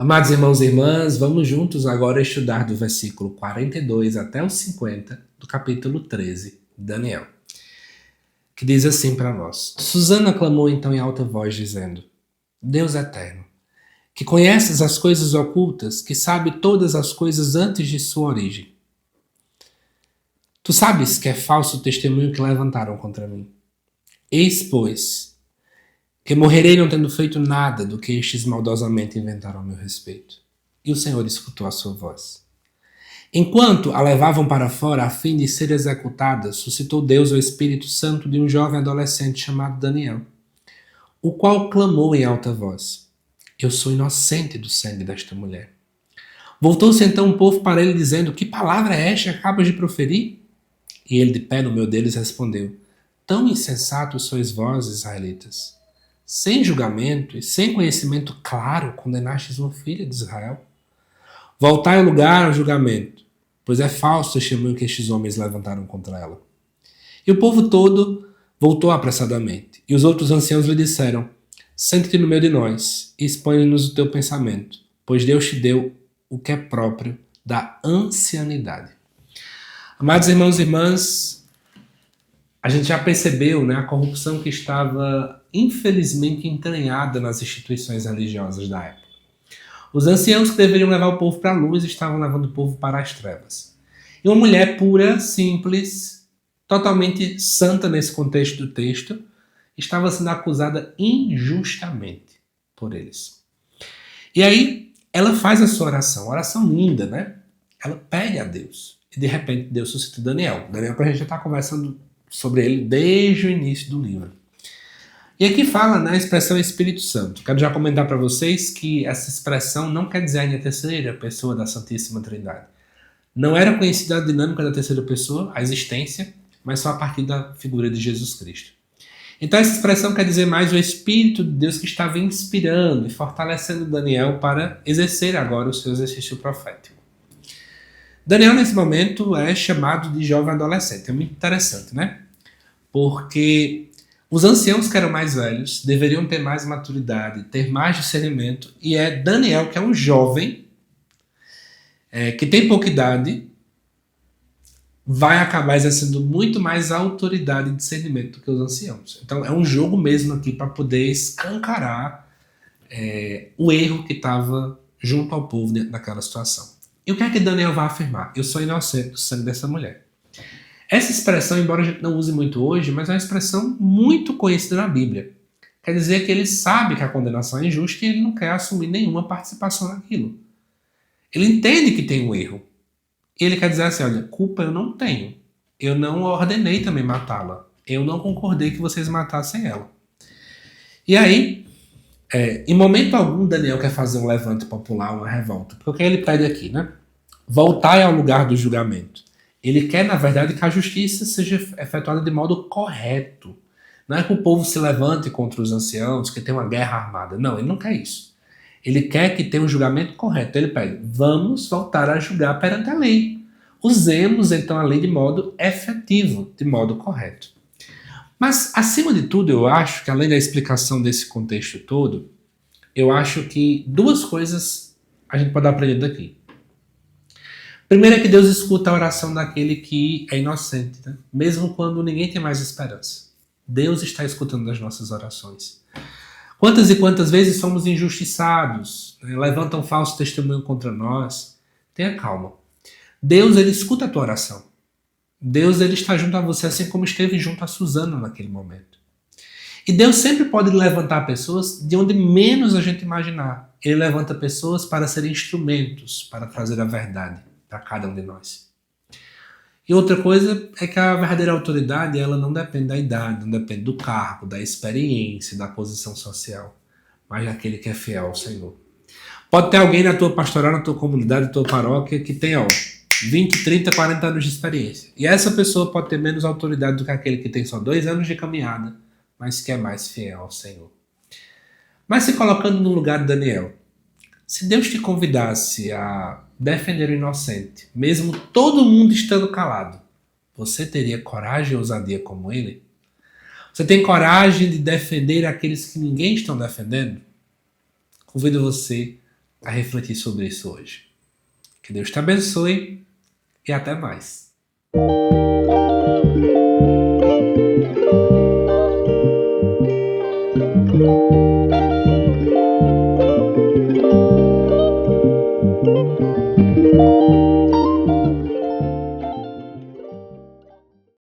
Amados irmãos e irmãs, vamos juntos agora estudar do versículo 42 até o 50 do capítulo 13 de Daniel, que diz assim para nós. Susana clamou então em alta voz, dizendo: Deus eterno, que conheces as coisas ocultas, que sabe todas as coisas antes de sua origem. Tu sabes que é falso o testemunho que levantaram contra mim. Eis, pois, que morrerei não tendo feito nada do que estes maldosamente inventaram a meu respeito. E o Senhor escutou a sua voz. Enquanto a levavam para fora a fim de ser executada, suscitou Deus o Espírito Santo de um jovem adolescente chamado Daniel, o qual clamou em alta voz: Eu sou inocente do sangue desta mulher. Voltou-se então o povo para ele, dizendo: Que palavra é esta que acabas de proferir? E ele, de pé no meio deles, respondeu: Tão insensatos sois vós, israelitas! Sem julgamento e sem conhecimento claro, condenastes uma filha de Israel. Voltai ao lugar ao julgamento, pois é falso o testemunho que estes homens levantaram contra ela. E o povo todo voltou apressadamente. E os outros anciãos lhe disseram: Senta-te no meio de nós e expõe-nos o teu pensamento, pois Deus te deu o que é próprio da ancianidade. Amados irmãos e irmãs, a gente já percebeu, a corrupção que estava infelizmente entranhada nas instituições religiosas da época. Os anciãos que deveriam levar o povo para a luz estavam levando o povo para as trevas. E uma mulher pura, simples, totalmente santa nesse contexto do texto, estava sendo acusada injustamente por eles. E aí, ela faz a sua oração linda, né? Ela pede a Deus. E de repente, Deus suscita Daniel. Daniel, que a gente já está conversando sobre ele desde o início do livro. E aqui fala a expressão Espírito Santo. Quero já comentar para vocês que essa expressão não quer dizer a terceira pessoa da Santíssima Trindade. Não era conhecida a dinâmica da terceira pessoa, a existência, mas só a partir da figura de Jesus Cristo. Então essa expressão quer dizer mais o Espírito de Deus que estava inspirando e fortalecendo Daniel para exercer agora o seu exercício profético. Daniel, nesse momento, é chamado de jovem adolescente. É muito interessante, né? Porque os anciãos que eram mais velhos deveriam ter mais maturidade, ter mais discernimento, e é Daniel, que é um jovem, que tem pouca idade, vai acabar exercendo muito mais autoridade e discernimento do que os anciãos. Então é um jogo mesmo aqui para poder escancarar o erro que estava junto ao povo dentro daquela situação. E o que é que Daniel vai afirmar? Eu sou inocente do sangue dessa mulher. Essa expressão, embora a gente não use muito hoje, mas é uma expressão muito conhecida na Bíblia. Quer dizer que ele sabe que a condenação é injusta e ele não quer assumir nenhuma participação naquilo. Ele entende que tem um erro. E ele quer dizer assim, olha, culpa eu não tenho. Eu não ordenei também matá-la. Eu não concordei que vocês matassem ela. E aí, em momento algum, Daniel quer fazer um levante popular, uma revolta. Porque o que ele pede aqui, né? Voltai ao lugar do julgamento. Ele quer, na verdade, que a justiça seja efetuada de modo correto. Não é que o povo se levante contra os anciãos, que tenha uma guerra armada. Não, ele não quer isso. Ele quer que tenha um julgamento correto. Ele pede, vamos voltar a julgar perante a lei. Usemos, então, a lei de modo efetivo, de modo correto. Mas, acima de tudo, eu acho que, além da explicação desse contexto todo, eu acho que duas coisas a gente pode aprender daqui. Primeiro é que Deus escuta a oração daquele que é inocente, né? Mesmo quando ninguém tem mais esperança. Deus está escutando as nossas orações. Quantas e quantas vezes somos injustiçados, levantam falso testemunho contra nós? Tenha calma. Deus, ele escuta a tua oração. Deus, ele está junto a você, assim como esteve junto a Susana naquele momento. E Deus sempre pode levantar pessoas de onde menos a gente imaginar. Ele levanta pessoas para serem instrumentos, para trazer a verdade para cada um de nós. E outra coisa é que a verdadeira autoridade, ela não depende da idade, não depende do cargo, da experiência, da posição social, mas daquele que é fiel ao Senhor. Pode ter alguém na tua pastoral, na tua comunidade, na tua paróquia, que tenha 20, 30, 40 anos de experiência. E essa pessoa pode ter menos autoridade do que aquele que tem só 2 anos de caminhada, mas que é mais fiel ao Senhor. Mas se colocando no lugar de Daniel, se Deus te convidasse a defender o inocente, mesmo todo mundo estando calado, você teria coragem e ousadia como ele? Você tem coragem de defender aqueles que ninguém está defendendo? Convido você a refletir sobre isso hoje. Que Deus te abençoe e até mais.